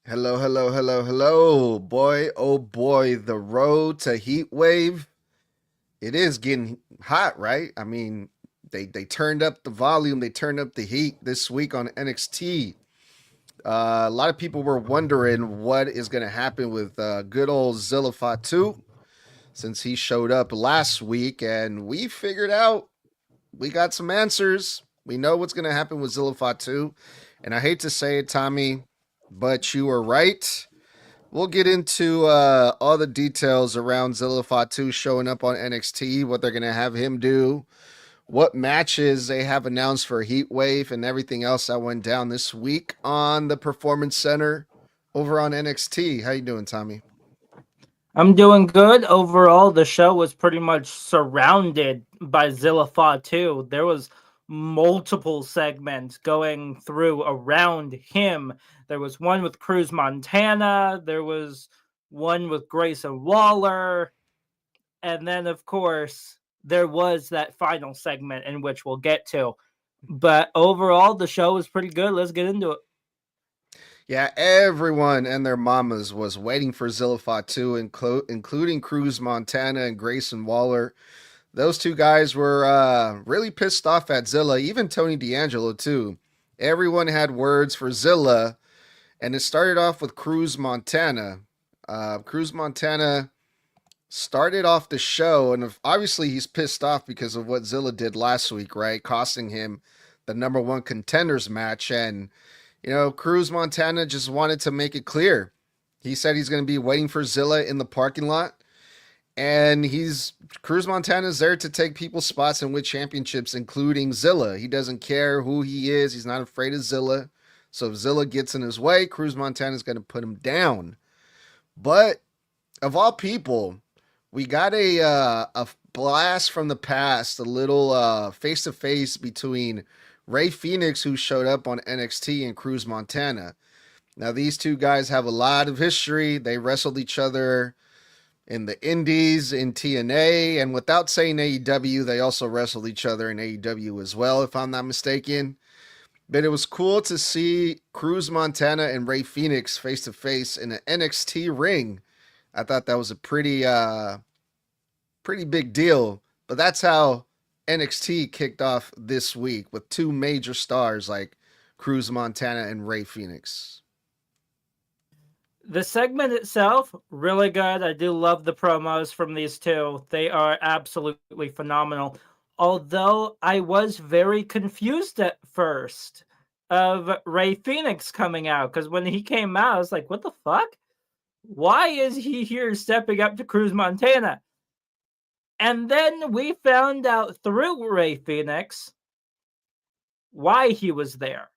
Hello, hello, hello, hello. Boy, oh boy, the road to Heatwave. It is getting hot, right? I mean, they turned up the volume, they turned up the heat this week on NXT. A lot of people were wondering what is going to happen with good old Zilla Fatu since he showed up last week, and we figured out we got some answers. We know what's going to happen with Zilla Fatu, and I hate to say it, Tommy, but you were right. We'll get into all the details around Zilla Fatu showing up on NXT, what they're going to have him do, what matches they have announced for Heatwave, and everything else that went down this week on the Performance Center over on NXT. How you doing, Tommy? I'm doing good. Overall, the show was pretty much surrounded by Zilla Fatu. There was multiple segments going through around him. There was one with Cruz Montana. There was one with Grayson Waller. And then, of course, there was that final segment in which we'll get to. But overall, the show was pretty good. Let's get into it. Yeah, everyone and their mamas was waiting for Zilla Fatu, including Cruz Montana and Grayson Waller. Those two guys were really pissed off at Zilla, even Tony D'Angelo, too. Everyone had words for Zilla, and it started off with Cruz Montana. Cruz Montana started off the show, and obviously he's pissed off because of what Zilla did last week, right? Costing him the number one contenders match. And, Cruz Montana just wanted to make it clear. He said he's going to be waiting for Zilla in the parking lot. And Cruz Montana's there to take people's spots and win championships, including Zilla. He doesn't care who he is. He's not afraid of Zilla. So if Zilla gets in his way, Cruz Montana's going to put him down. But of all people, we got a blast from the past, a little face to face between Rey Fenix, who showed up on NXT, and Cruz Montana. Now these two guys have a lot of history. They wrestled each other in the Indies, in TNA, and without saying AEW, they also wrestled each other in AEW as well, if I'm not mistaken. But it was cool to see Cruz Montana and Rey Fenix face to face in an NXT ring. I thought that was a pretty big deal. But that's how NXT kicked off this week with two major stars like Cruz Montana and Rey Fenix. The segment itself, really good. I do love the promos from these two. They are absolutely phenomenal. Although I was very confused at first of Rey Fenix coming out, because when he came out, I was like, what the fuck? Why is he here stepping up to Cruz Montana? And then we found out through Rey Fenix why he was there,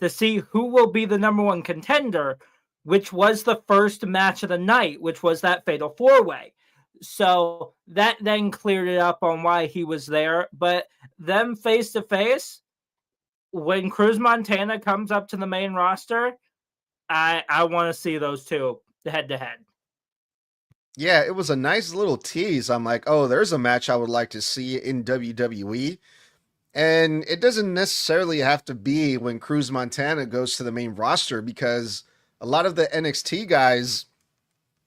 to see who will be the number one contender, which was the first match of the night, which was that fatal four-way. So that then cleared it up on why he was there. But them face to face, when Cruz Montana comes up to the main roster, I want to see those two head to head. Yeah, it was a nice little tease. I'm like, oh, there's a match I would like to see in WWE. And it doesn't necessarily have to be when Cruz Montana goes to the main roster, because a lot of the NXT guys,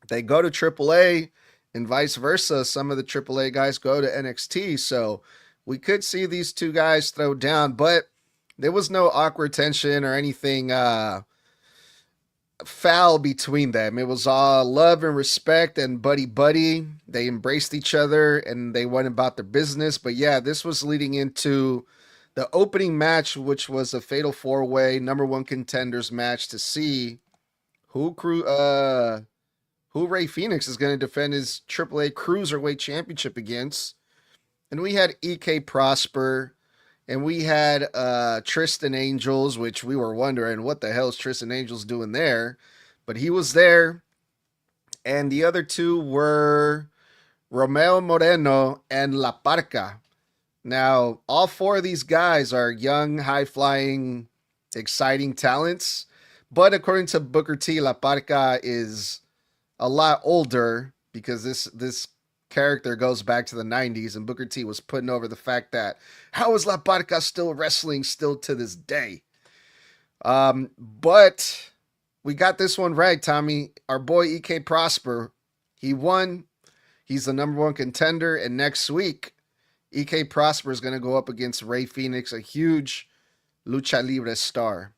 they go to AAA and vice versa. Some of the AAA guys go to NXT. So we could see these two guys throw down, but there was no awkward tension or anything foul between them. It was all love and respect and buddy buddy. They embraced each other and they went about their business. But yeah, this was leading into the opening match, which was a fatal four-way number one contenders match to see who Rey Fenix is going to defend his AAA Cruiserweight Championship against. And we had EK Prosper, and we had Tristan Angels, which we were wondering what the hell is Tristan Angels doing there. But he was there. And the other two were Romeo Moreno and La Parka. Now, all four of these guys are young, high flying, exciting talents. But according to Booker T, La Parka is a lot older, because this character goes back to the 90s, and Booker T was putting over the fact that how is La Parka still wrestling still to this day? But we got this one right, Tommy. Our boy EK Prosper, he won. He's the number one contender, and next week, EK Prosper is going to go up against Rey Fenix, a huge lucha libre star.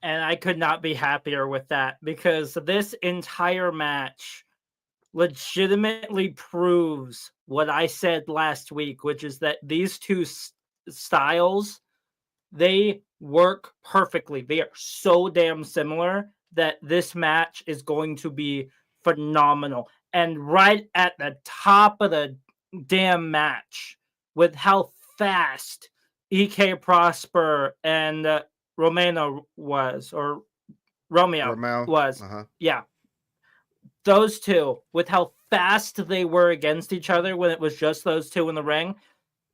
And I could not be happier with that because this entire match legitimately proves what I said last week, which is that these two styles, they work perfectly. They are so damn similar that this match is going to be phenomenal. And right at the top of the damn match, with how fast EK Prosper and Romeo was. Uh-huh. Yeah. Those two, with how fast they were against each other when it was just those two in the ring,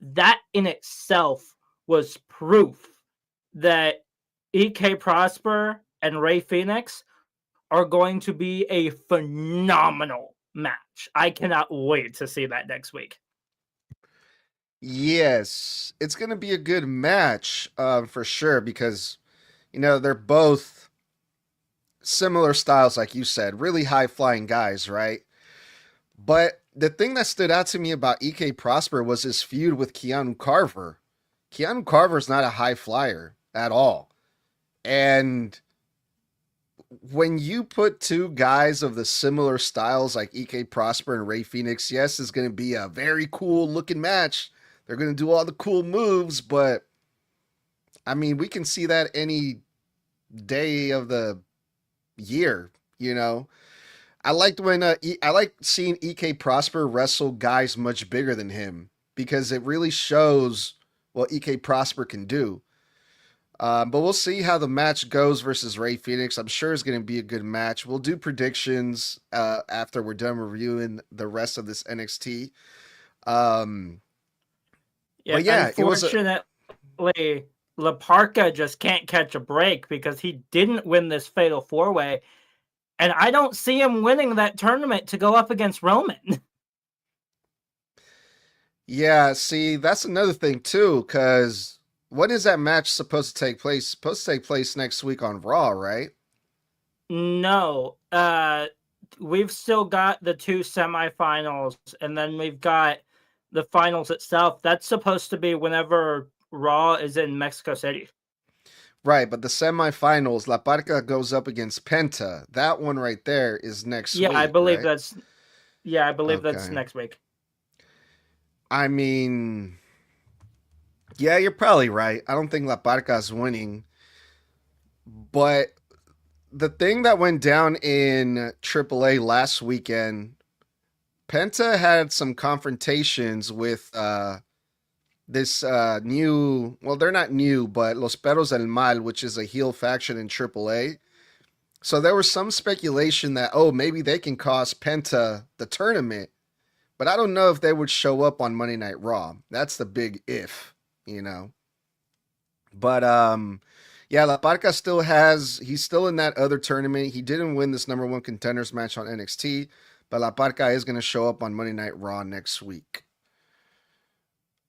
that in itself was proof that EK Prosper and Rey Fenix are going to be a phenomenal match. I cannot wait to see that next week. Yes, it's going to be a good match for sure because, they're both similar styles, like you said, really high flying guys, right? But the thing that stood out to me about EK Prosper was his feud with Keanu Carver. Keanu Carver's not a high flyer at all. And when you put two guys of the similar styles like EK Prosper and Rey Fenix, yes, it's going to be a very cool looking match. They're going to do all the cool moves, but I mean, we can see that any day of the year, I liked when I like seeing EK Prosper wrestle guys much bigger than him because it really shows what EK Prosper can do. But we'll see how the match goes versus Rey Fenix. I'm sure it's going to be a good match. We'll do predictions after we're done reviewing the rest of this NXT. But yeah, unfortunately, La Parka just can't catch a break because he didn't win this Fatal 4-Way. And I don't see him winning that tournament to go up against Roman. Yeah, see, that's another thing too, because when is that match supposed to take place? It's supposed to take place next week on Raw, right? No. We've still got the two semifinals, and then we've got the finals itself. That's supposed to be whenever Raw is in Mexico City. Right, but the semifinals, La Parca goes up against Penta. That one right there is next week. I believe right? that's that's next week. I mean, yeah, you're probably right. I don't think La Parca's winning. But the thing that went down in AAA last weekend, Penta had some confrontations with this new, well, they're not new, but Los Perros del Mal, which is a heel faction in AAA. So there was some speculation that, maybe they can cost Penta the tournament, but I don't know if they would show up on Monday Night Raw. That's the big if, But yeah, La Parca he's still in that other tournament. He didn't win this number one contenders match on NXT, but La Parca is going to show up on Monday Night Raw next week.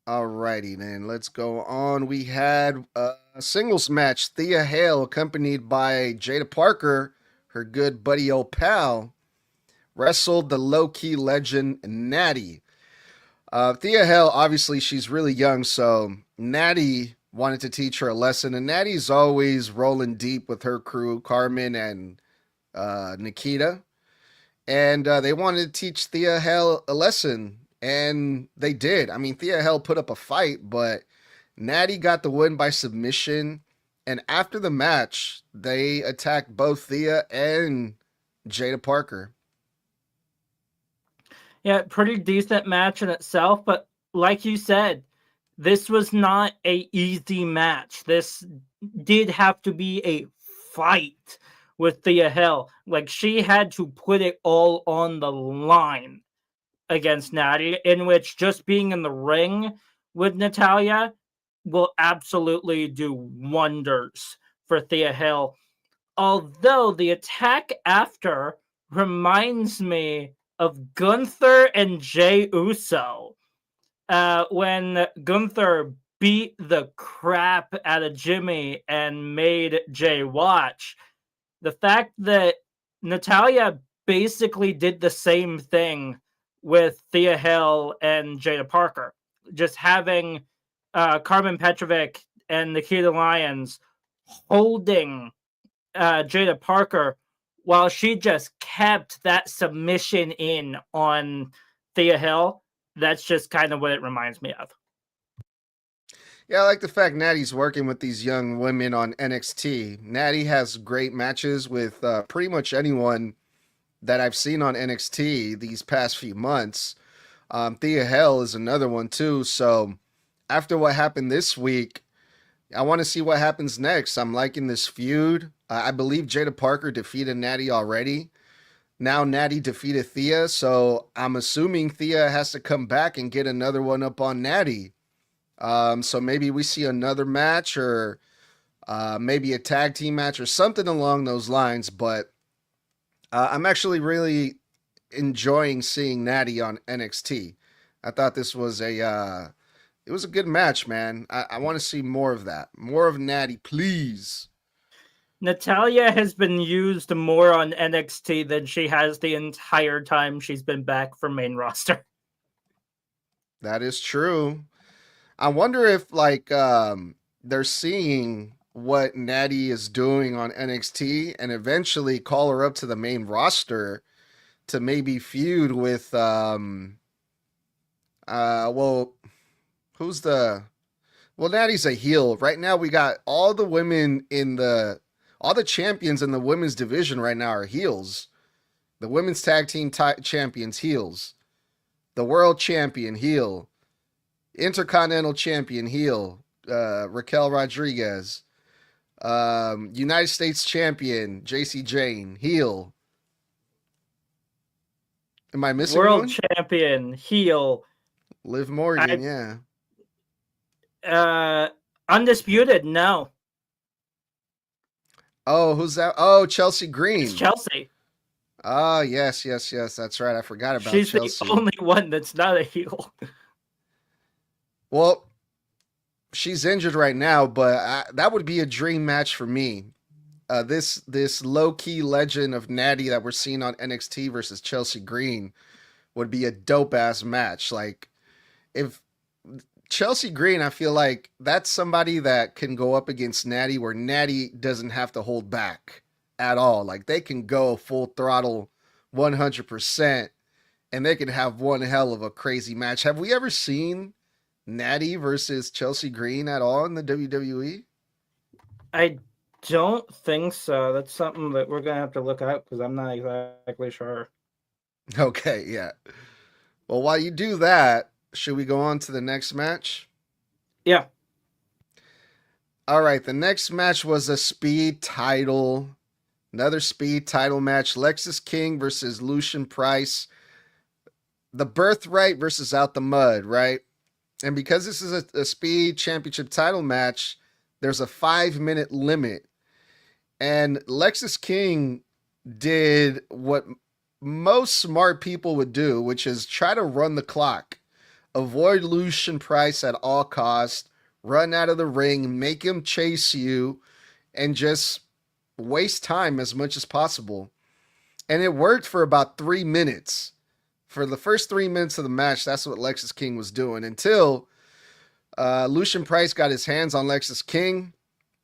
Alrighty, then let's go on. We had a singles match. Thea Hale, accompanied by Jada Parker, her good buddy old pal, wrestled the low-key legend Natty. Thea Hale, obviously, she's really young, so Natty wanted to teach her a lesson, and Natty's always rolling deep with her crew, Carmen and Nikita, and they wanted to teach Thea Hale a lesson. And they did. I mean, Thea Hale put up a fight, but Natty got the win by submission. And after the match, they attacked both Thea and Jada Parker. Yeah, pretty decent match in itself. But like you said, this was not an easy match. This did have to be a fight with Thea Hale. Like, she had to put it all on the line against Natty, in which just being in the ring with Natalya will absolutely do wonders for Thea Hale. Although the attack after reminds me of Gunther and Jey Uso. When Gunther beat the crap out of Jimmy and made Jay watch, The fact that Natalya basically did the same thing with Thea Hill and Jada Parker, just having Carmen Petrovic and Nikita Lyons holding Jada Parker while she just kept that submission in on Thea Hill. That's just kind of what it reminds me of. Yeah, I like the fact Natty's working with these young women on NXT. Natty has great matches with pretty much anyone that I've seen on NXT these past few months. Thea Hell is another one too. So after what happened this week, I want to see what happens next. I'm liking this feud. I believe Jada Parker defeated Natty already. Now Natty defeated Thea, so I'm assuming Thea has to come back and get another one up on Natty. So maybe we see another match or maybe a tag team match or something along those lines. But I'm actually really enjoying seeing Natty on NXT. I thought this was it was a good match, man. I want to see more of that. More of Natty, please. Natalya has been used more on NXT than she has the entire time she's been back for main roster. That is true. I wonder if they're seeing what Natty is doing on NXT and eventually call her up to the main roster to maybe feud with well, who's the well, Natty's a heel. Right now we got all the women in the all the champions in the women's division right now are heels. The women's tag team champions heels. The world champion heel. Intercontinental champion heel. Raquel Rodriguez. United States champion JC Jane heel. Am I missing World one? champion heel. Liv Morgan, yeah. Undisputed, no. Oh, who's that? Oh, Chelsea Green. It's Chelsea. Oh, yes. That's right. I forgot about She's Chelsea. the only one that's not a heel. Well, she's injured right now, but that would be a dream match for me. This low key legend of Natty that we're seeing on NXT versus Chelsea Green would be a dope ass match. Like if Chelsea Green, I feel like that's somebody that can go up against Natty where Natty doesn't have to hold back at all. Like they can go full throttle 100% and they can have one hell of a crazy match. Have we ever seen Natty versus Chelsea Green at all in the WWE? I don't think so. That's something that we're going to have to look out because I'm not exactly sure. Okay, yeah. Well, while you do that, should we go on to the next match? Yeah. All right, the next match was a speed title. Another speed title match. Lexis King versus Lucien Price. The birthright versus out the mud, right? And because this is a speed championship title match, there's a 5-minute limit. And Lexis King did what most smart people would do, which is try to run the clock. Avoid Lucien Price at all costs. Run out of the ring. Make him chase you. And just waste time as much as possible. And it worked for about 3 minutes. For the first 3 minutes of the match, that's what Lexis King was doing until Lucien Price got his hands on Lexis King.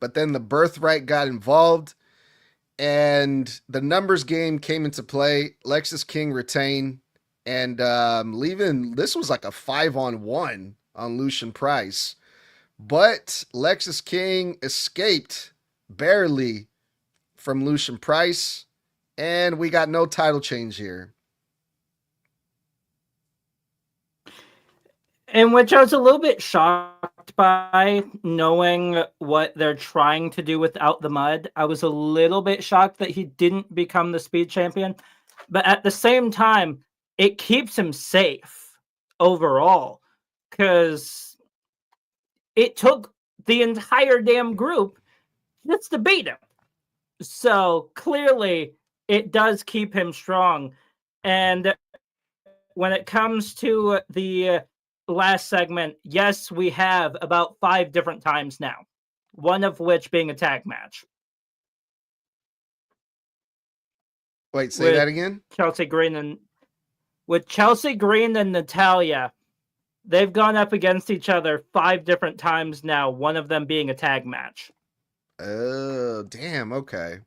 But then the birthright got involved. And the numbers game came into play. Lexis King retained. And leaving, this was like a 5-on-1 on Lucien Price. But Lexis King escaped barely from Lucien Price. And we got no title change here. In which I was a little bit shocked by, knowing what they're trying to do without the mud. I was a little bit shocked that he didn't become the speed champion. But at the same time, it keeps him safe overall because it took the entire damn group just to beat him. So clearly it does keep him strong. And when it comes to the last segment, yes, we have about 5 different times now, one of which being a tag match. Wait, say with that again? Chelsea Green and Chelsea Green and Natalia. They've gone up against each other 5 different times now, one of them being a tag match. Oh, damn. Okay.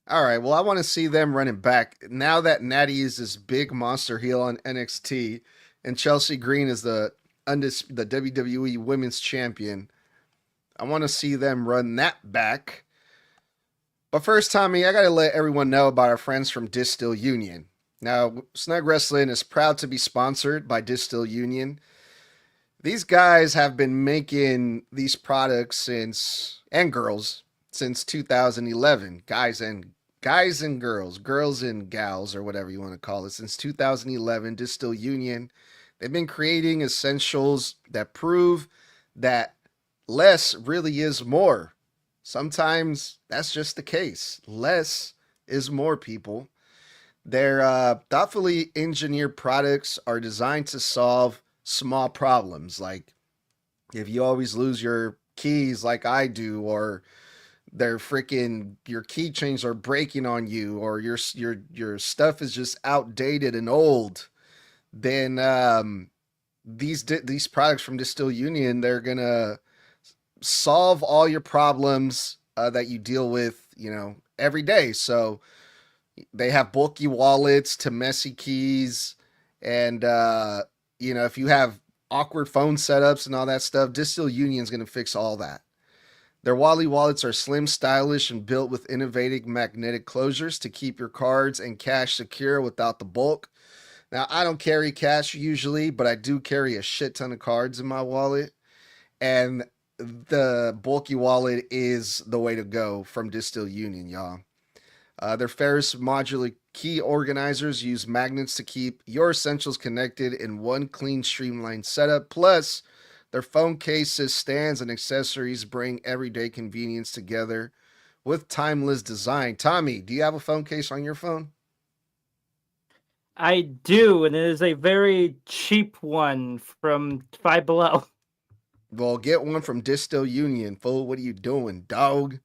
All right. Well, I want to see them running back. Now that Natty is this big monster heel on NXT and Chelsea Green is the WWE Women's Champion, I want to see them run that back. But first, Tommy, I got to let everyone know about our friends from Distill Union. Now, Snug Wrestling is proud to be sponsored by Distill Union. These guys have been making these products and girls since 2011. Guys and girls and gals, or whatever you want to call it, since 2011. Distill Union. They've been creating essentials that prove that less really is more. Sometimes that's just the case. Less is more, people. Their thoughtfully engineered products are designed to solve small problems, like if you always lose your keys like I do, or your keychains are breaking on you, or your stuff is just outdated and old, then these products from Distill Union, they're gonna solve all your problems that you deal with, every day. So they have bulky wallets to messy keys, and if you have awkward phone setups and all that stuff, Distill Union is going to fix all that. Their Wally wallets are slim, stylish, and built with innovative magnetic closures to keep your cards and cash secure without the bulk. Now, I don't carry cash usually, but I do carry a shit ton of cards in my wallet, and the bulky wallet is the way to go from Distill Union, y'all. Their Ferris modular key organizers use magnets to keep your essentials connected in one clean, streamlined setup. Plus, their phone cases, stands, and accessories bring everyday convenience together with timeless design. Tommy, do you have a phone case on your phone? I do, and it is a very cheap one from Five Below. Well, get one from Distill Union, fool. What are you doing, dog?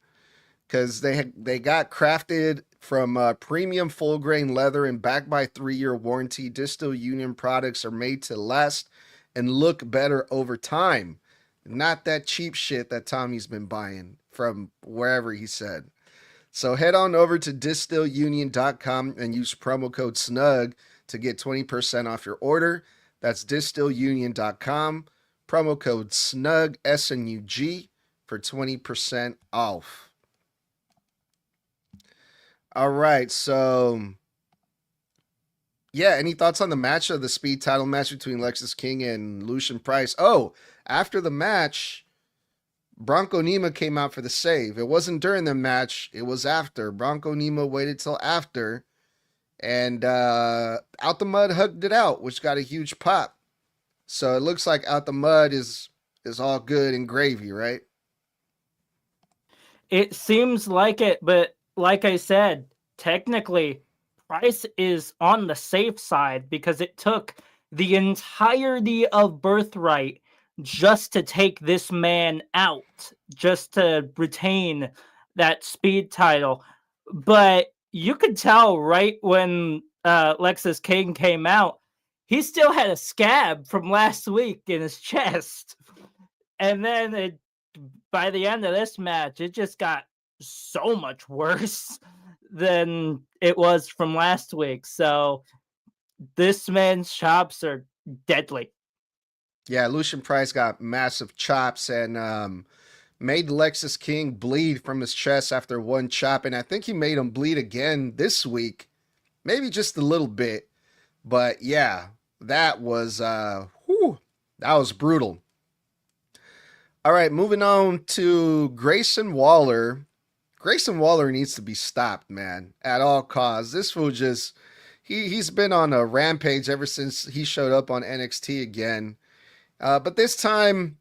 Because they got crafted from premium full grain leather and backed by 3-year warranty. Distill Union products are made to last and look better over time. Not that cheap shit that Tommy's been buying from wherever he said. So head on over to distillunion.com and use promo code SNUG to get 20% off your order. That's distillunion.com. Promo code SNUG, SNUG, for 20% off. All right, so yeah, any thoughts on the match of the speed title match between Lexis King and Lucien Price? Oh, after the match, Bronco Nima came out for the save. It wasn't during the match, it was after. Bronco Nima waited till after, and Out the Mud hugged it out, which got a huge pop. So it looks like Out the Mud is all good and gravy, right? It seems like it, but like I said, technically, Price is on the safe side because it took the entirety of Birthright just to take this man out, just to retain that speed title. But you could tell right when Lexis King came out, he still had a scab from last week in his chest. And then by the end of this match, it just got so much worse than it was from last week. So this man's chops are deadly. Yeah, Lucien Price got massive chops and made Lexis King bleed from his chest after one chop. And I think he made him bleed again this week. Maybe just a little bit. But yeah, that was that was brutal. All right, moving on to Grayson Waller. Grayson Waller needs to be stopped, man, at all costs. This fool just he's been on a rampage ever since he showed up on NXT again. But this time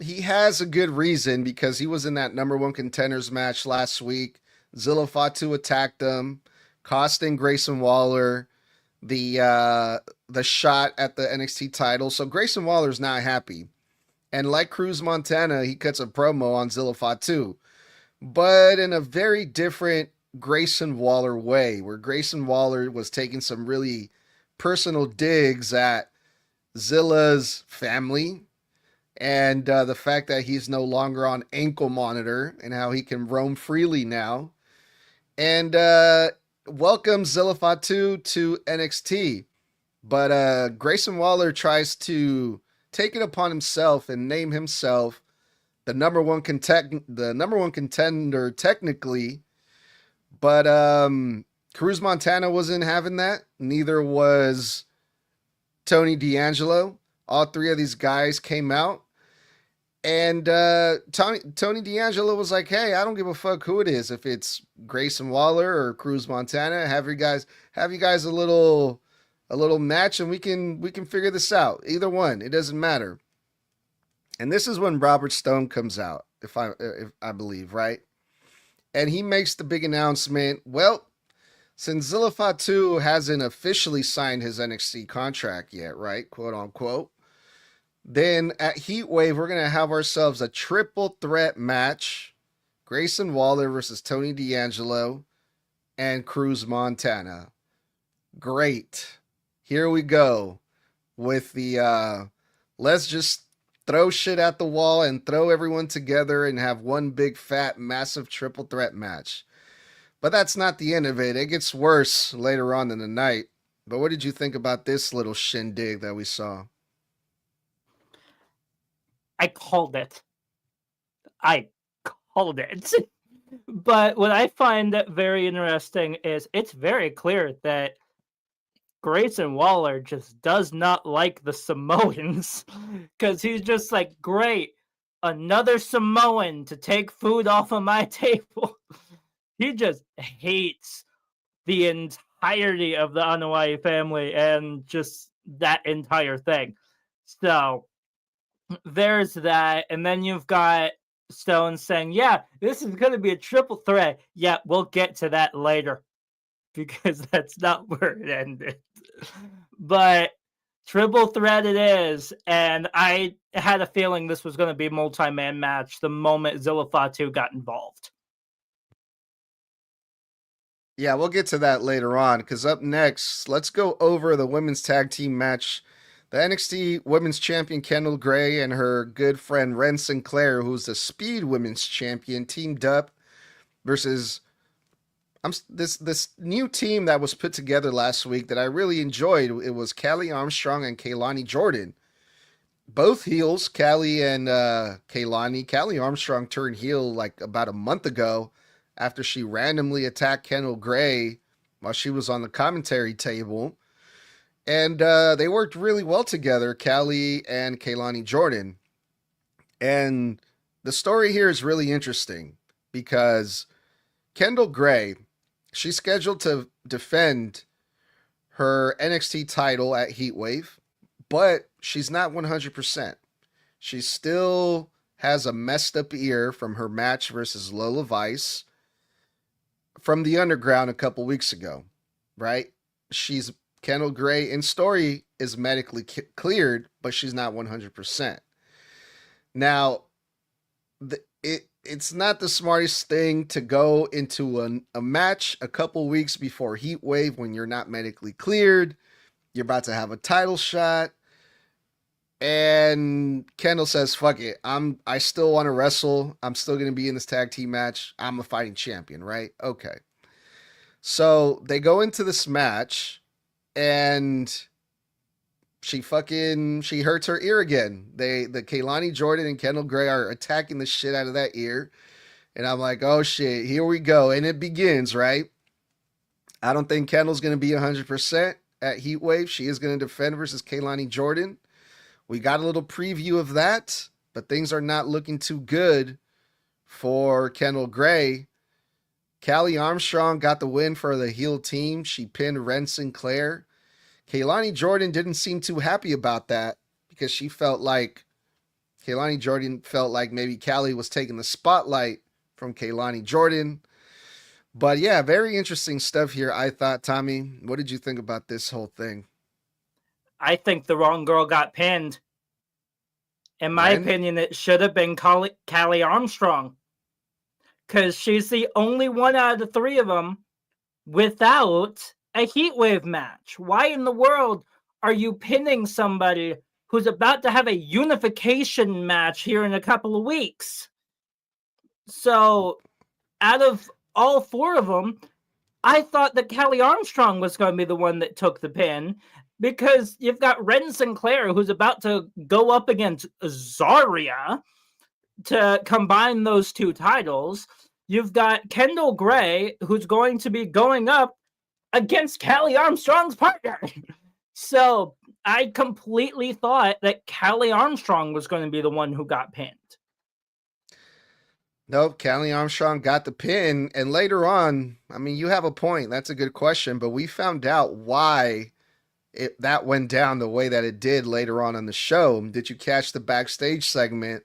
he has a good reason because he was in that number one contenders match last week. Zilla Fatu attacked him, costing Grayson Waller the shot at the NXT title. So Grayson Waller's not happy. And like Cruz Montana, he cuts a promo on Zilla Fatu, but in a very different Grayson Waller way, where Grayson Waller was taking some really personal digs at Zilla's family and the fact that he's no longer on ankle monitor and how he can roam freely now. And welcome Zilla Fatu to NXT. But Grayson Waller tries to take it upon himself and name himself the number one contender technically. But Cruz Montana wasn't having that. Neither was Tony D'Angelo. All three of these guys came out. And Tony D'Angelo was like, "Hey, I don't give a fuck who it is. If it's Grayson Waller or Cruz Montana, have you guys a little match, and we can figure this out. Either one, it doesn't matter." And this is when Robert Stone comes out, if I believe, right? And he makes the big announcement. Well, since Zilla Fatu hasn't officially signed his NXT contract yet, right, quote unquote, then at Heatwave we're gonna have ourselves a triple threat match: Grayson Waller versus Tony D'Angelo and Cruz Montana. Great. Here we go with the let's just throw shit at the wall and throw everyone together and have one big fat massive triple threat match. But that's not the end of it. It gets worse later on in the night. But what did you think about this little shindig that we saw? I called it. But what I find very interesting is it's very clear that Grayson Waller just does not like the Samoans because he's just like, great, another Samoan to take food off of my table. He just hates the entirety of the Anoa'i family and just that entire thing. So there's that. And then you've got Stone saying, yeah, this is going to be a triple threat. Yeah, we'll get to that later because that's not where it ended. But triple threat it is, and I had a feeling this was going to be a multi-man match the moment Zilla Fatu got involved. Yeah, we'll get to that later on because up next, let's go over the women's tag team match. The NXT Women's Champion Kendal Gray and her good friend Wren Sinclair, who's the Speed Women's Champion, teamed up versus this new team that was put together last week that I really enjoyed. It was Callie Armstrong and Kelani Jordan. Both heels, Callie and Kelani. Callie Armstrong turned heel like about a month ago after she randomly attacked Kendal Gray while she was on the commentary table. And they worked really well together, Callie and Kelani Jordan. And the story here is really interesting because Kendal Gray, she's scheduled to defend her NXT title at Heatwave, but she's not 100%. She still has a messed up ear from her match versus Lola Vice from the Underground a couple weeks ago, right? She's Kendal Gray in story is medically cleared, but she's not 100%. Now, it's not the smartest thing to go into a match a couple weeks before Heatwave when you're not medically cleared. You're about to have a title shot. And Kendal says, fuck it. I still want to wrestle. I'm still going to be in this tag team match. I'm a fighting champion, right? Okay. So they go into this match and she hurts her ear again. The Kelani Jordan and Kendal Gray are attacking the shit out of that ear. And I'm like, oh shit, here we go. And it begins, right? I don't think Kendall's going to be 100% at Heatwave. She is going to defend versus Kelani Jordan. We got a little preview of that, but things are not looking too good for Kendal Gray. Callie Armstrong got the win for the heel team. She pinned Wren Sinclair. Kelani Jordan didn't seem too happy about that because Kelani Jordan felt like maybe Callie was taking the spotlight from Kelani Jordan. But yeah, very interesting stuff here, I thought. Tommy, what did you think about this whole thing? I think the wrong girl got pinned. In my opinion, it should have been Callie Armstrong. because she's the only one out of the three of them without a Heatwave match. Why in the world are you pinning somebody who's about to have a unification match here in a couple of weeks? So, out of all four of them, I thought that Kelly Armstrong was going to be the one that took the pin, because you've got Wren Sinclair, who's about to go up against Zarya to combine those two titles. You've got Kendal Gray, who's going to be going up against Kelly Armstrong's partner. So I completely thought that Kelly Armstrong was going to be the one who got pinned. Nope, Kelly Armstrong got the pin. And later on, I mean, you have a point. That's a good question. But we found out why that went down the way that it did later on in the show. Did you catch the backstage segment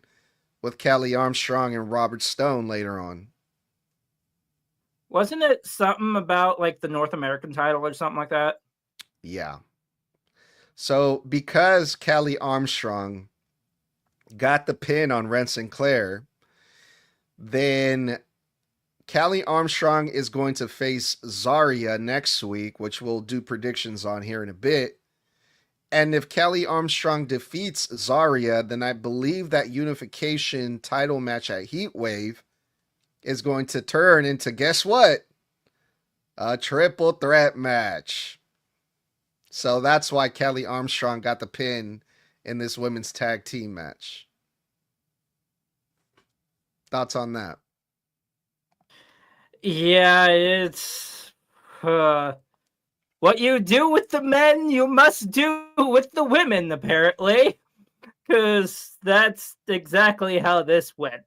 with Kelly Armstrong and Robert Stone later on? Wasn't it something about like the North American title or something like that? Yeah. So because Kelly Armstrong got the pin on Wren Sinclair, then Kelly Armstrong is going to face Zarya next week, which we'll do predictions on here in a bit. And if Kelly Armstrong defeats Zarya, then I believe that unification title match at Heatwave is going to turn into, guess what? A triple threat match. So that's why Kelly Armstrong got the pin in this women's tag team match. Thoughts on that? Yeah, it's what you do with the men, you must do with the women, apparently. Because that's exactly how this went,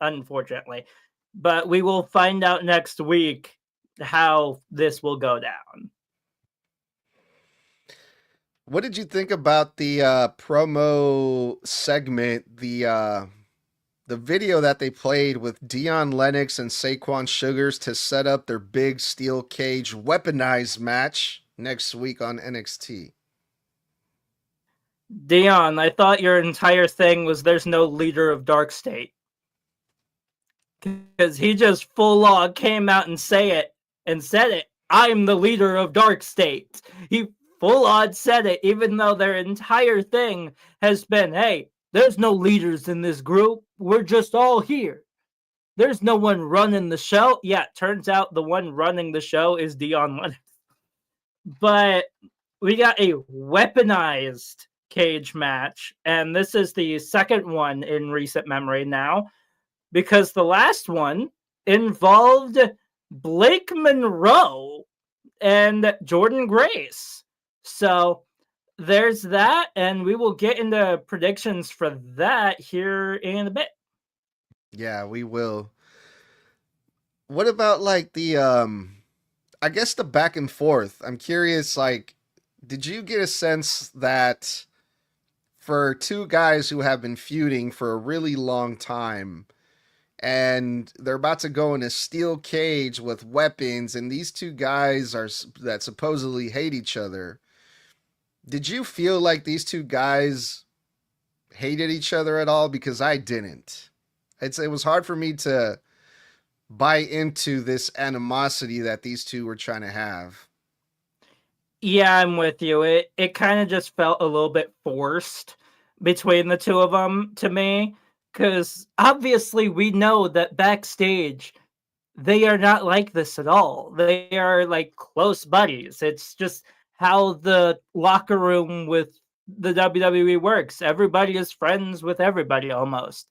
unfortunately. But we will find out next week how this will go down. What did you think about the promo segment, the video that they played with Dion Lennox and Saquon Sugars to set up their big steel cage weaponized match next week on NXT? Dion, I thought your entire thing was there's no leader of Dark State. Because he just full on came out and said it. I'm the leader of Dark State. He full on said it, even though their entire thing has been, hey, there's no leaders in this group. We're just all here. There's no one running the show. Yeah, turns out the one running the show is Dion Lennox. But we got a weaponized cage match, and this is the second one in recent memory now, because the last one involved Blake Monroe and Jordan Grace. So there's that, and we will get into predictions for that here in a bit. Yeah, we will. What about like the I guess the back and forth? I'm curious, like, did you get a sense that for two guys who have been feuding for a really long time and they're about to go in a steel cage with weapons, and these two guys that supposedly hate each other, did you feel like these two guys hated each other at all? Because I didn't. It was hard for me to buy into this animosity that these two were trying to have. Yeah, I'm with you. It kind of just felt a little bit forced between the two of them to me, because obviously we know that backstage they are not like this at all. They are like close buddies. It's just how the locker room with the WWE works. Everybody is friends with everybody almost.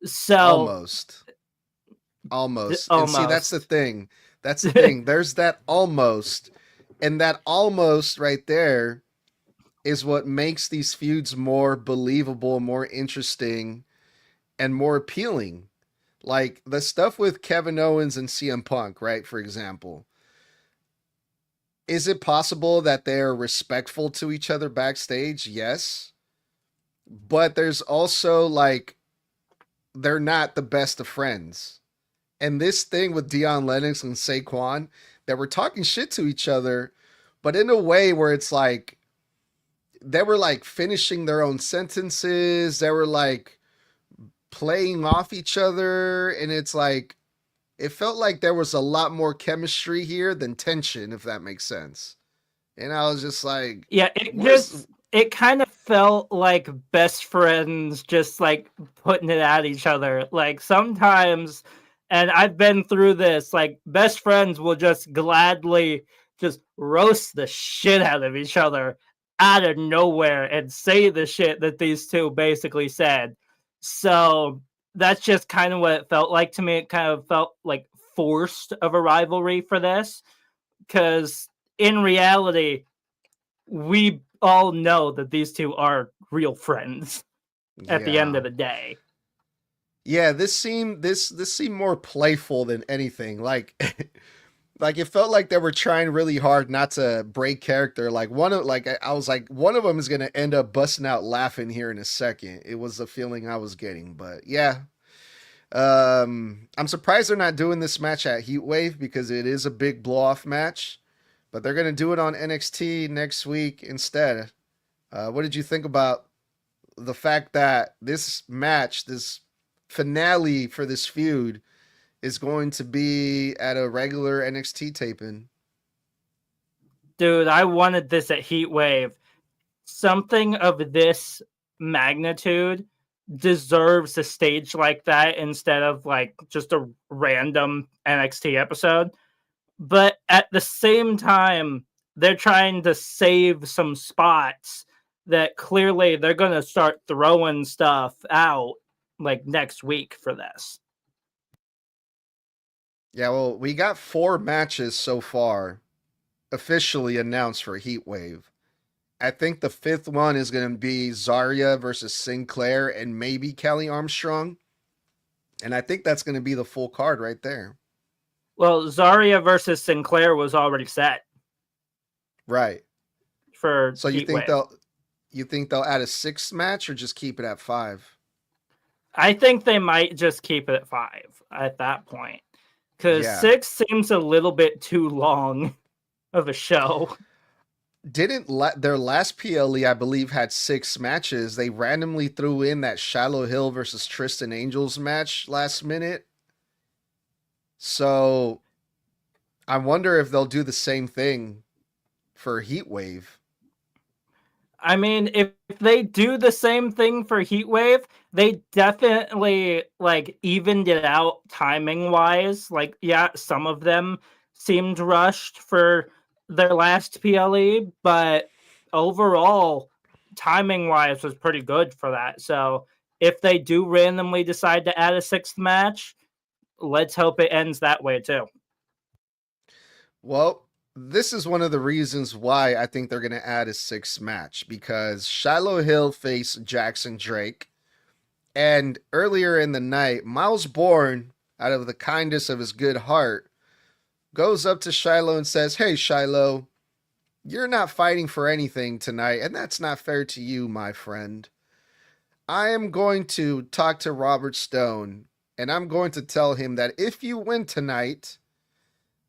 So Almost. And see, that's the thing. That's the thing. There's that almost. And that almost right there is what makes these feuds more believable, more interesting, and more appealing. Like the stuff with Kevin Owens and CM Punk, right? For example. Is it possible that they're respectful to each other backstage? Yes. But there's also like, they're not the best of friends. And this thing with Dion Lennox and Saquon, that were talking shit to each other, but in a way where it's like, they were like finishing their own sentences. They were like playing off each other. And it's like, it felt like there was a lot more chemistry here than tension, if that makes sense. And I was just like, Yeah, where's it kind of felt like best friends just like putting it at each other. Like sometimes, and I've been through this, like best friends will just gladly just roast the shit out of each other out of nowhere and say the shit that these two basically said. So that's just kind of what it felt like to me. It kind of felt like forced of a rivalry for this because in reality, we all know that these two are real friends at the end yeah. of the day. Yeah, this seemed more playful than anything. Like like it felt like they were trying really hard not to break character. Like I was like one of them is going to end up busting out laughing here in a second. It was the feeling I was getting, but yeah. I'm surprised they're not doing this match at Heatwave because it is a big blow off match, but they're going to do it on NXT next week instead. What did you think about the fact that this match, this finale for this feud, is going to be at a regular NXT taping? Dude, I wanted this at Heatwave. Something of this magnitude deserves a stage like that instead of like just a random NXT episode. But at the same time, they're trying to save some spots that clearly they're going to start throwing stuff out like next week for this. Yeah, well, we got 4 matches so far officially announced for Heatwave. I think the 5th one is going to be Zarya versus Sinclair and maybe Kelly Armstrong. And I think that's going to be the full card right there. Well, Zarya versus Sinclair was already set Right. for So Heatwave. you think they'll add a 6th match or just keep it at 5? I think they might just keep it at 5 at that point. Because Yeah. 6 seems a little bit too long of a show. Didn't their last PLE, I believe, had 6 matches. They randomly threw in that Shiloh Hill versus Tristan Angels match last minute. So I wonder if they'll do the same thing for Heatwave. I mean, if they do the same thing for Heatwave, they definitely like evened it out timing wise. Like, yeah, some of them seemed rushed for their last PLE, but overall, timing wise was pretty good for that. So if they do randomly decide to add a 6th match, let's hope it ends that way too. Well, this is one of the reasons why I think they're going to add a 6th match because Shiloh Hill faced Jackson Drake. And earlier in the night, Miles Bourne, out of the kindness of his good heart, goes up to Shiloh and says, "Hey, Shiloh, you're not fighting for anything tonight, and that's not fair to you, my friend. I am going to talk to Robert Stone, and I'm going to tell him that if you win tonight,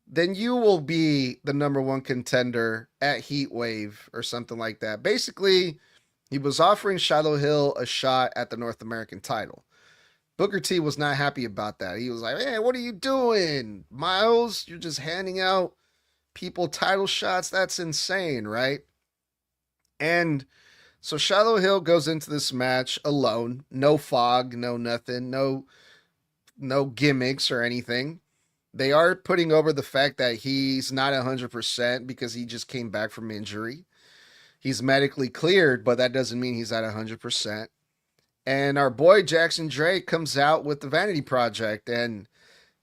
then you will be the number 1 contender at Heatwave," or something like that. Basically, he was offering Shiloh Hill a shot at the North American title. Booker T was not happy about that. He was like, "Hey, what are you doing, Miles? You're just handing out people title shots. That's insane, right?" And so Shiloh Hill goes into this match alone. No fog, no nothing, no gimmicks or anything. They are putting over the fact that he's not 100% because he just came back from injury. He's medically cleared, but that doesn't mean he's at 100%. And our boy Jackson Drake comes out with the Vanity Project, and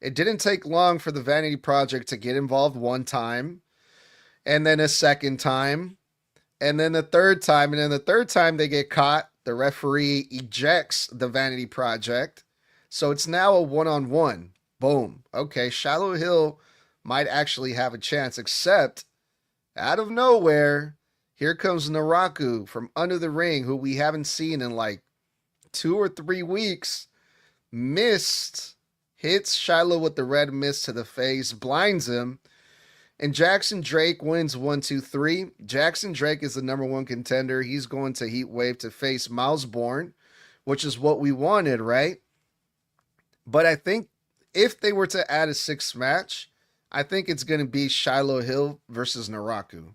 it didn't take long for the Vanity Project to get involved one time, and then a second time, and then the third time, and then the third time they get caught. The referee ejects the Vanity Project. So it's now a one-on-one. Boom. Okay, Shiloh Hill might actually have a chance, except out of nowhere, here comes Naraku from under the ring, who we haven't seen in like 2 or 3 weeks. Missed, hits Shiloh with the red mist to the face, blinds him, and Jackson Drake wins 1, 2, 3. Jackson Drake is the number 1 contender. He's going to Heatwave to face Miles Bourne, which is what we wanted, right? But I think if they were to add a sixth match, I think it's going to be Shiloh Hill versus Naraku.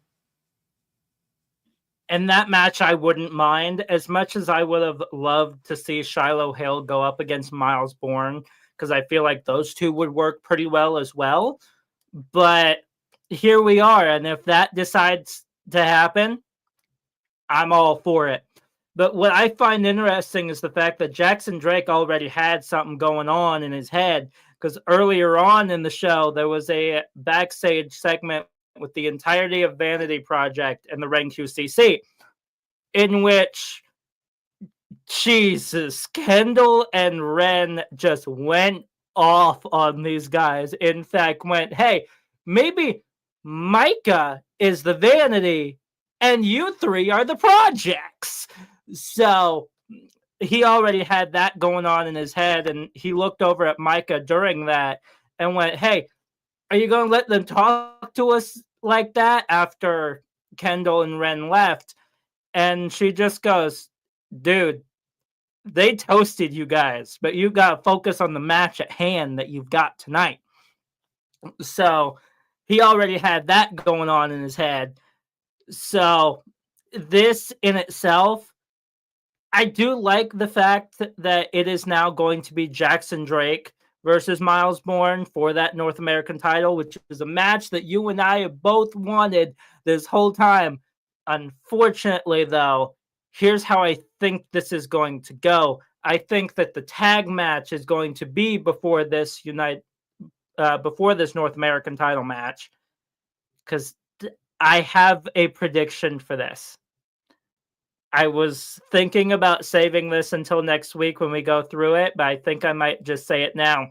And that match I wouldn't mind as much as I would have loved to see Shiloh Hill go up against Miles Bourne, because I feel like those two would work pretty well as well. But here we are, and if that decides to happen, I'm all for it. But what I find interesting is the fact that Jackson Drake already had something going on in his head, because earlier on in the show, there was a backstage segment with the entirety of Vanity Project and the Ren QCC, in which, Jesus, Kendal and Wren just went off on these guys. In fact, went, hey, maybe Micah is the Vanity and you three are the projects. So he already had that going on in his head, and he looked over at Micah during that and went, hey, are you going to let them talk to us like that after Kendal and Wren left? And she just goes, dude, they toasted you guys, but you got to focus on the match at hand that you've got tonight. So he already had that going on in his head. So this in itself, I do like the fact that it is now going to be Jackson Drake versus Miles Bourne for that North American title, which is a match that you and I have both wanted this whole time. Unfortunately, though, here's how I think this is going to go. I think that the tag match is going to be before this North American title match, because I have a prediction for this. I was thinking about saving this until next week when we go through it, but I think I might just say it now.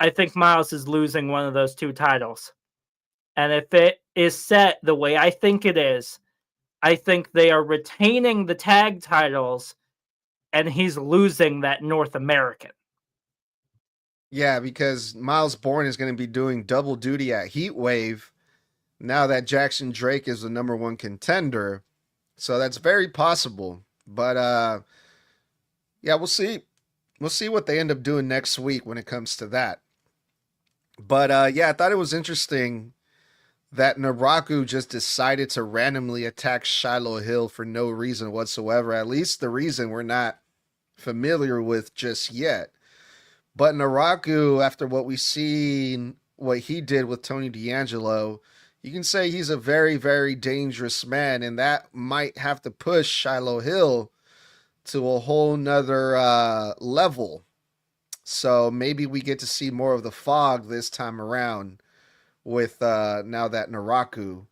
I think Miles is losing one of those two titles. And if it is set the way I think it is, I think they are retaining the tag titles and he's losing that North American. Yeah, because Miles Bourne is going to be doing double duty at Heatwave now that Jackson Drake is the number one contender. So that's very possible. But yeah, we'll see. We'll see what they end up doing next week when it comes to that. But yeah, I thought it was interesting that Naraku just decided to randomly attack Shiloh Hill for no reason whatsoever. At least the reason we're not familiar with just yet. But Naraku, after what we've seen, what he did with Tony D'Angelo, you can say he's a very, very dangerous man, and that might have to push Shiloh Hill to a whole nother level. So maybe we get to see more of the fog this time around with now that Naraku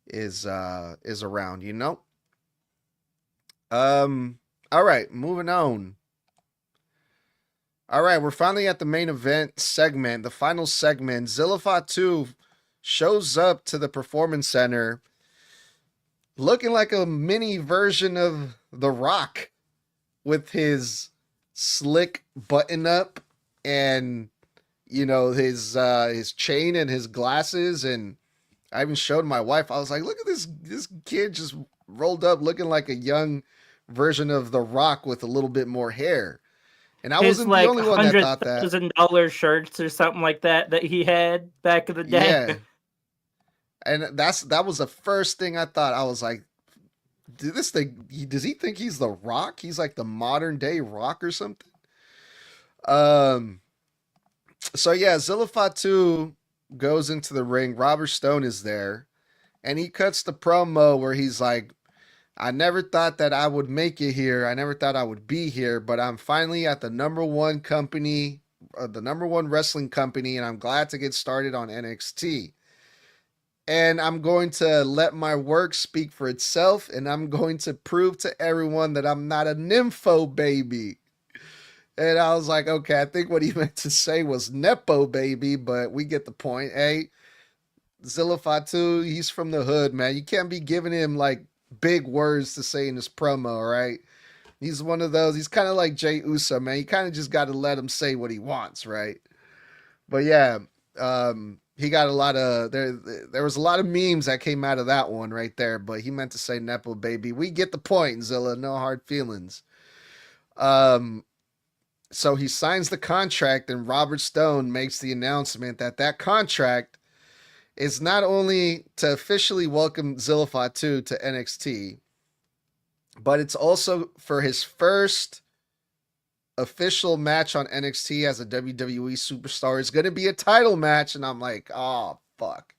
is around, you know? All right, moving on. All right, we're finally at the main event segment, the final segment. Zilla Fatu shows up to the Performance Center looking like a mini version of The Rock with his slick button up and, you know, his chain and his glasses. And I even showed my wife, I was like, look at this kid just rolled up looking like a young version of The Rock with a little bit more hair. And I wasn't the only one that thought that. $100,000 shirts or something like that he had back in the day. Yeah. And that was the first thing I thought. I was like, does he think he's The Rock? He's like the modern day Rock or something? So yeah, Zilla Fatu goes into the ring. Robert Stone is there. And he cuts the promo where he's like, I never thought that I would make it here. I never thought I would be here, but I'm finally at the number one company, the number one wrestling company, and I'm glad to get started on NXT. And I'm going to let my work speak for itself, and I'm going to prove to everyone that I'm not a nympho baby. And I was like, okay, I think what he meant to say was nepo baby, but we get the point. Hey, Zilla Fatu, he's from the hood, man. You can't be giving him like big words to say in this promo, right? He's one of those. He's kind of like Jey Uso, man. You kind of just got to let him say what he wants, right? But yeah, he got a lot of there was a lot of memes that came out of that one right there, but he meant to say nepo baby. We get the point, Zilla. No hard feelings. So he signs the contract, and Robert Stone makes the announcement that that contract is not only to officially welcome Zilla Fatu to NXT, but it's also for his first official match on NXT as a WWE superstar. It's going to be a title match. And I'm like, oh, fuck.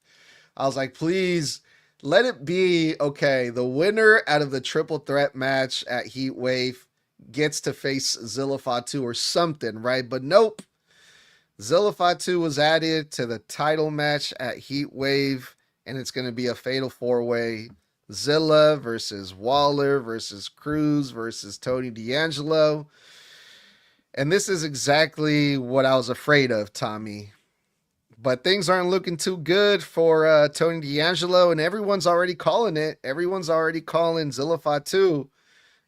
I was like, please let it be okay. The winner out of the triple threat match at Heatwave gets to face Zilla Fatu or something, right? But nope. Zilla Fatu was added to the title match at Heatwave, and it's going to be a fatal four-way. Zilla versus Waller versus Cruz versus Tony D'Angelo. And this is exactly what I was afraid of, Tommy. But things aren't looking too good for Tony D'Angelo, and everyone's already calling it. Everyone's already calling Zilla Fatu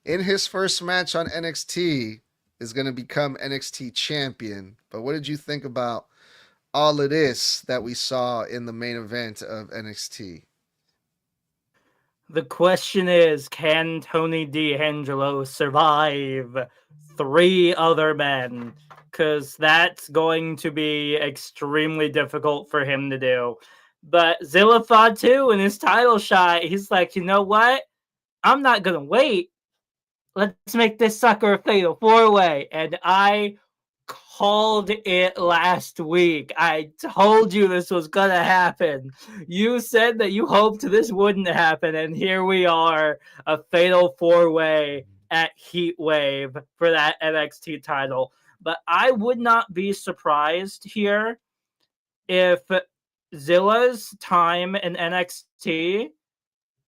in his first match on NXT is going to become NXT champion. But what did you think about all of this that we saw in the main event of NXT? The question is, can Tony D'Angelo survive 3 other men? Because that's going to be extremely difficult for him to do. But Zilla Fatu in his title shot, he's like, you know what? I'm not going to wait. Let's make this sucker a fatal 4-way. And I called it last week. I told you this was going to happen. You said that you hoped this wouldn't happen. And here we are, a fatal 4-way at Heatwave for that NXT title. But I would not be surprised here if Zilla's time in NXT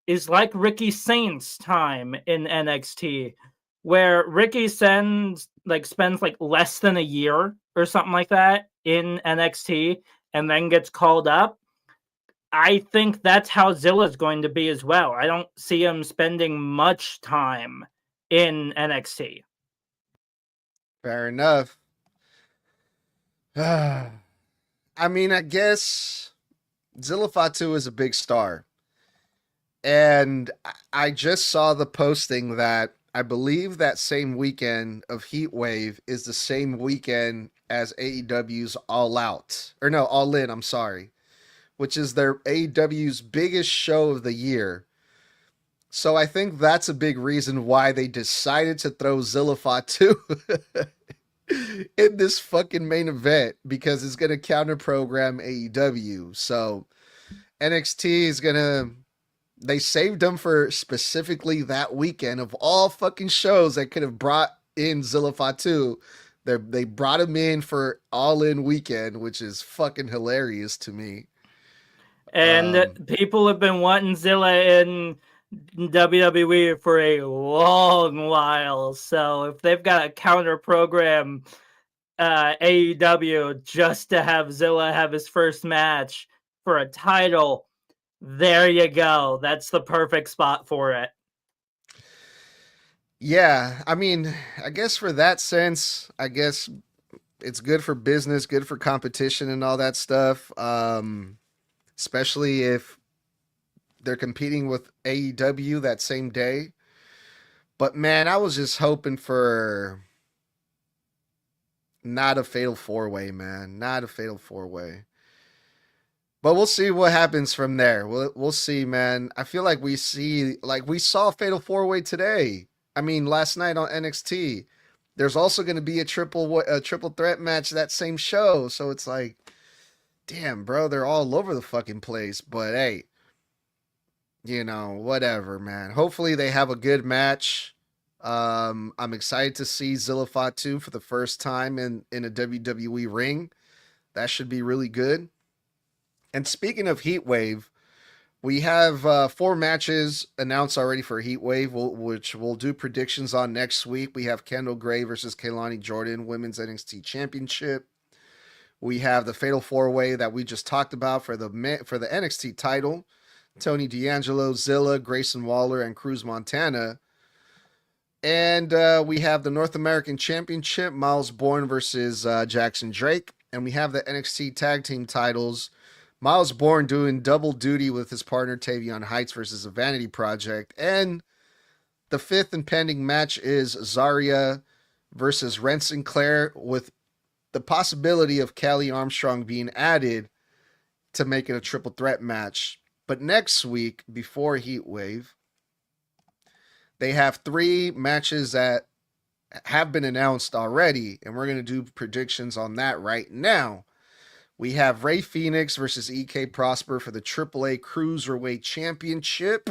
is like Ricky Saint's time in NXT, where Ricky spends like less than a year or something like that in NXT and then gets called up. I think that's how Zilla's going to be as well. I don't see him spending much time in NXT. Fair enough. I mean, I guess Zilla Fatu is a big star. And I just saw the posting that I believe that same weekend of Heatwave is the same weekend as AEW's All Out. Or no, All In, I'm sorry. Which is their AEW's biggest show of the year. So I think that's a big reason why they decided to throw Zilla Fatu in this fucking main event, because it's going to counter program AEW. So NXT is going to, they saved them for specifically that weekend of all fucking shows that could have brought in Zilla Fatu. They brought him in for All In weekend, which is fucking hilarious to me. And people have been wanting Zilla in WWE for a long while. So if they've got a counter program AEW just to have Zilla have his first match for a title, there you go. That's the perfect spot for it. Yeah, I mean, I guess for that sense, I guess it's good for business, good for competition and all that stuff. Especially if they're competing with AEW that same day. But man, I was just hoping for not a fatal 4-way, man. Not a fatal 4-way. But we'll see what happens from there. We'll see, man. I feel like we saw fatal 4-way today. I mean, last night on NXT. There's also going to be a triple threat match that same show. So it's like, damn, bro, they're all over the fucking place. But hey, you know, whatever, man. Hopefully they have a good match. I'm excited to see Zilla Fatu for the first time in a WWE ring. That should be really good. And speaking of Heatwave, we have 4 matches announced already for Heatwave, which we'll do predictions on next week. We have Kendal Gray versus Kelani Jordan, Women's NXT Championship. We have the Fatal 4-Way that we just talked about for the NXT title. Tony D'Angelo, Zilla, Grayson Waller, and Cruz Montana. And we have the North American Championship, Miles Bourne versus Jackson Drake. And we have the NXT Tag Team titles, Miles Bourne doing double duty with his partner Tavion Heights versus the Vanity Project. And the 5th and pending match is Zarya versus Wren Sinclair, with the possibility of Kelly Armstrong being added to make it a triple threat match. But next week, before Heatwave, they have 3 matches that have been announced already, and we're going to do predictions on that right now. We have Rey Fenix versus EK Prosper for the AAA Cruiserweight Championship.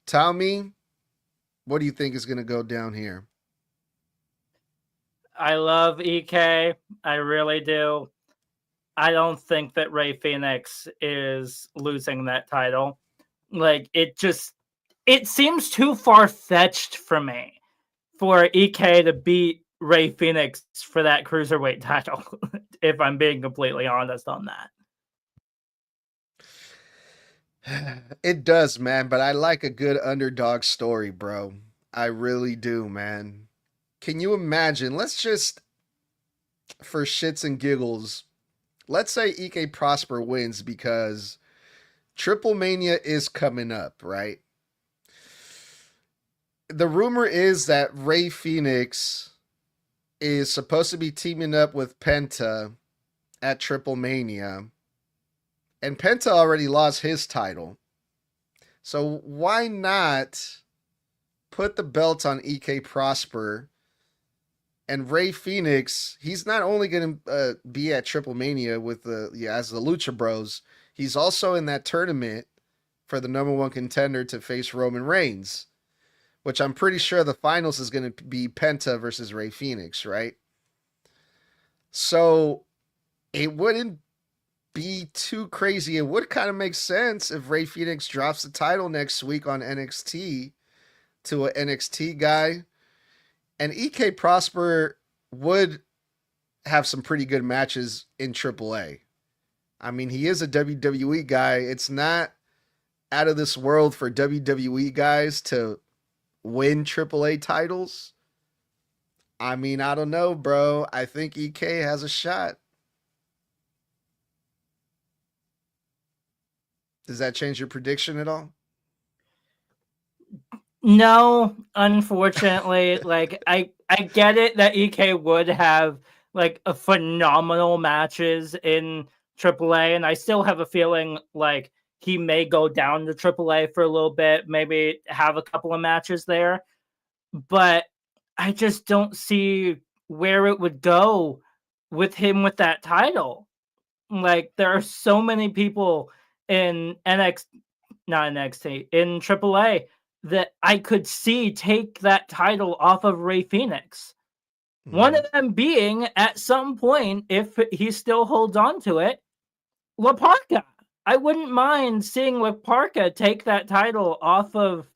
Tommy, what do you think is going to go down here? I love EK. I really do. I don't think that Rey Fenix is losing that title. Like, it seems too far-fetched for me for EK to beat Rey Fenix for that cruiserweight title, if I'm being completely honest on that. It does, man, but I like a good underdog story, bro. I really do, man. Can you imagine? Let's just, for shits and giggles, let's say EK Prosper wins because Triple Mania is coming up, right? The rumor is that Rey Fenix is supposed to be teaming up with Penta at Triple Mania. And Penta already lost his title. So why not put the belt on EK Prosper? And Rey Fenix, he's not only going to be at Triple Mania with as the Lucha Bros, he's also in that tournament for the #1 contender to face Roman Reigns, which I'm pretty sure the finals is going to be Penta versus Rey Fenix, right? So it wouldn't be too crazy. It would kind of make sense if Rey Fenix drops the title next week on NXT to an NXT guy. And EK Prosper would have some pretty good matches in AAA. I mean, he is a WWE guy. It's not out of this world for WWE guys to win AAA titles. I mean, I don't know, bro. I think EK has a shot. Does that change your prediction at all? No, unfortunately. Like, I get it that EK would have like a phenomenal matches in AAA, and I still have a feeling like he may go down to AAA for a little bit, maybe have a couple of matches there. But I just don't see where it would go with him with that title. Like, there are so many people in not NXT, in AAA that I could see take that title off of Rey Fenix. Mm-hmm. One of them being, at some point, if he still holds on to it, La Parka. I wouldn't mind seeing La Parka take that title off of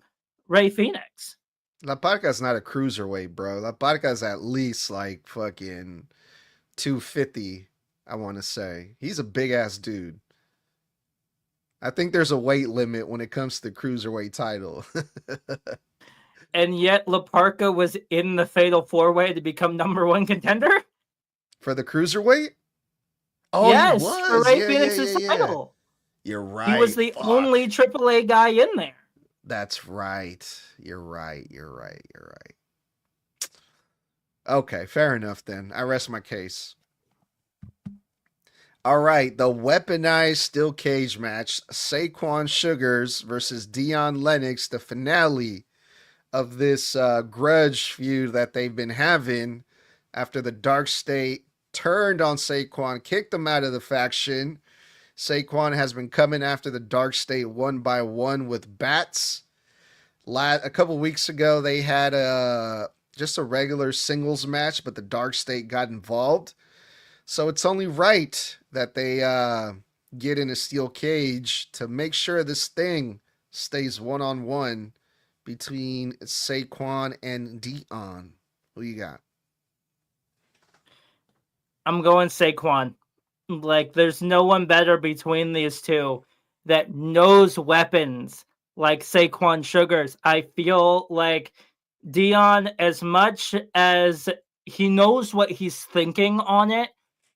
Rey Fenix. La Parka's not a cruiserweight, bro. La Parka's at least like fucking 250, I want to say. He's a big ass dude. I think there's a weight limit when it comes to the cruiserweight title. And yet La Parka was in the Fatal 4-Way to become #1 contender? For the cruiserweight? Oh, yes, he was. For Rey Fenix's title. You're right. He was the only AAA guy in there. That's right. You're right. Okay, fair enough then. I rest my case. All right, the weaponized steel cage match, Saquon Sugars versus Dion Lennox, the finale of this grudge feud that they've been having after the Dark State turned on Saquon, kicked him out of the faction. Saquon has been coming after the Dark State one by one with bats. A couple weeks ago, they had just a regular singles match, but the Dark State got involved. So it's only right that they get in a steel cage to make sure this thing stays one-on-one between Saquon and Dion. Who you got? I'm going Saquon. Like, there's no one better between these two that knows weapons like Saquon Sugars. I feel like Dion, as much as he knows what he's thinking on it,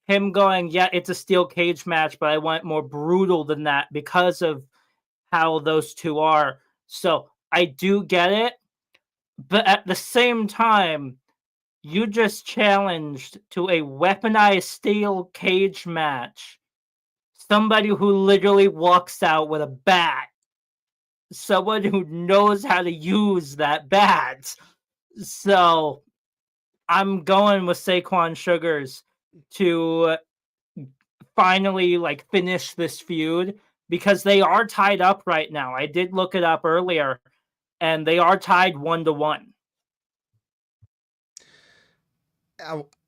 him going, yeah, it's a steel cage match, but I want it more brutal than that because of how those two are. So I do get it. But at the same time, you just challenged to a weaponized steel cage match somebody who literally walks out with a bat. Someone who knows how to use that bat. So I'm going with Saquon Sugars to finally finish this feud because they are tied up right now. I did look it up earlier, and they are tied 1-1.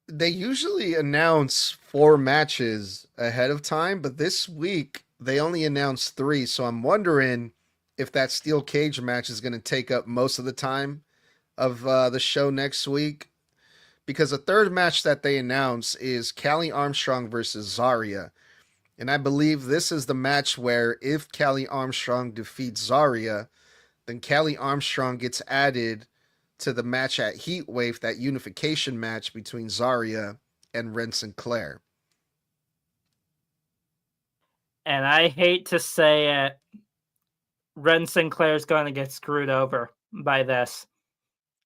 They usually announce 4 matches ahead of time, but this week they only announced 3. So I'm wondering if that steel cage match is going to take up most of the time of the show next week. Because the third match that they announce is Kelani Armstrong versus Zarya. And I believe this is the match where if Kelani Armstrong defeats Zarya, then Kelani Armstrong gets added to the match at Heatwave, that unification match between Zarya and Wren Sinclair. And I hate to say it, Wren Sinclair's going to get screwed over by this.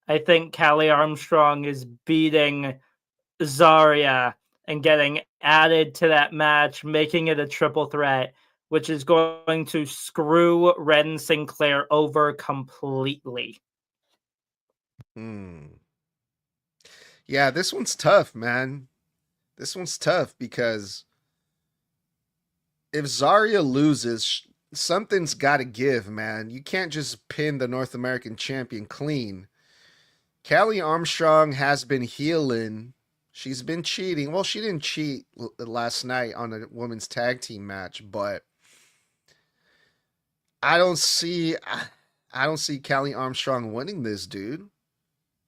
I think Kelani Armstrong is beating Zarya and getting added to that match, making it a triple threat, which is going to screw Wren Sinclair over completely. Yeah, this one's tough, man. This one's tough because if Zarya loses, something's got to give, man. You can't just pin the North American champion clean. Kelani Armstrong has been healing. She's been cheating. Well, she didn't cheat last night on a women's tag team match, but I don't see Kelani Armstrong winning this, dude.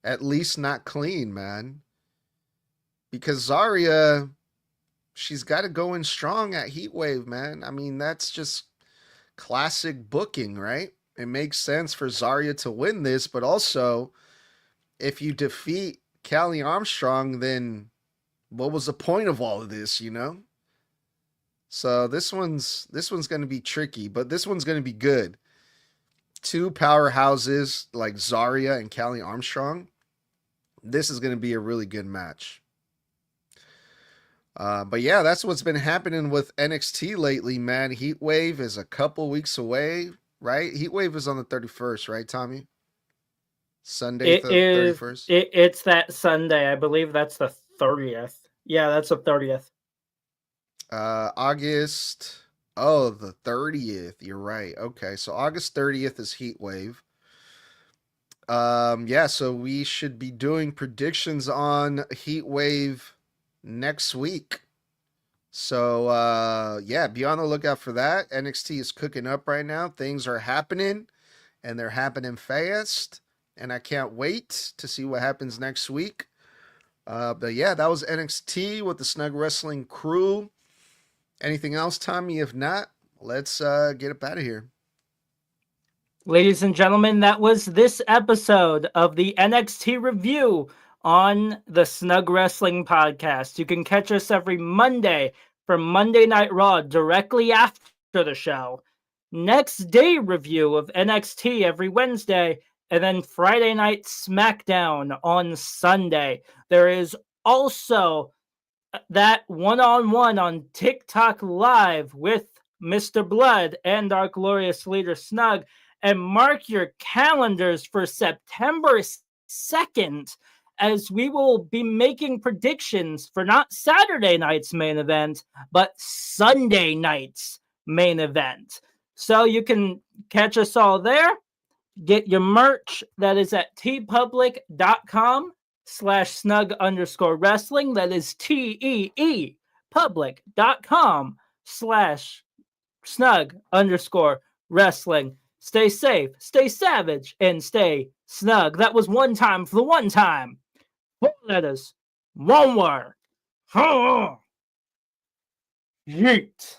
At least not clean, man. Because Zarya, she's got to go in strong at Heatwave, man. I mean, that's just classic booking, right? It makes sense for Zarya to win this, but also if you defeat Kelani Armstrong, then what was the point of all of this, you know? So this one's going to be tricky, but this one's going to be good. 2 powerhouses like Zarya and Kelani Armstrong. This is going to be a really good match. But yeah, that's what's been happening with NXT lately, man. Heatwave is a couple weeks away, right? Heatwave is on the 31st, right, Tommy? Sunday, 31st? It's that Sunday. I believe that's the 30th. Yeah, that's the 30th. August. Oh, the 30th. You're right. Okay, so August 30th is Heatwave. Yeah, so we should be doing predictions on Heatwave next week. So yeah, be on the lookout for that. NXT is cooking up right now. Things are happening, and they're happening fast. And I can't wait to see what happens next week. But yeah, that was NXT with the Snug Wrestling crew. Anything else, Tommy? If not, let's get up out of here. Ladies and gentlemen, that was this episode of the NXT review on the Snug Wrestling podcast. You can catch us every Monday for Monday Night Raw directly after the show. Next day review of NXT every Wednesday, and then Friday Night SmackDown on Sunday. There is also that one-on-one on TikTok Live with Mr. Blood and our glorious leader Snug. And mark your calendars for September 2nd, as we will be making predictions for not Saturday night's main event, but Sunday night's main event. So you can catch us all there. Get your merch. That is at tpublic.com/snug_wrestling. That is TEE public.com/snug_wrestling. Stay safe, stay savage, and stay snug. That was one time for the one time. 4 letters, 1 word. Yeet.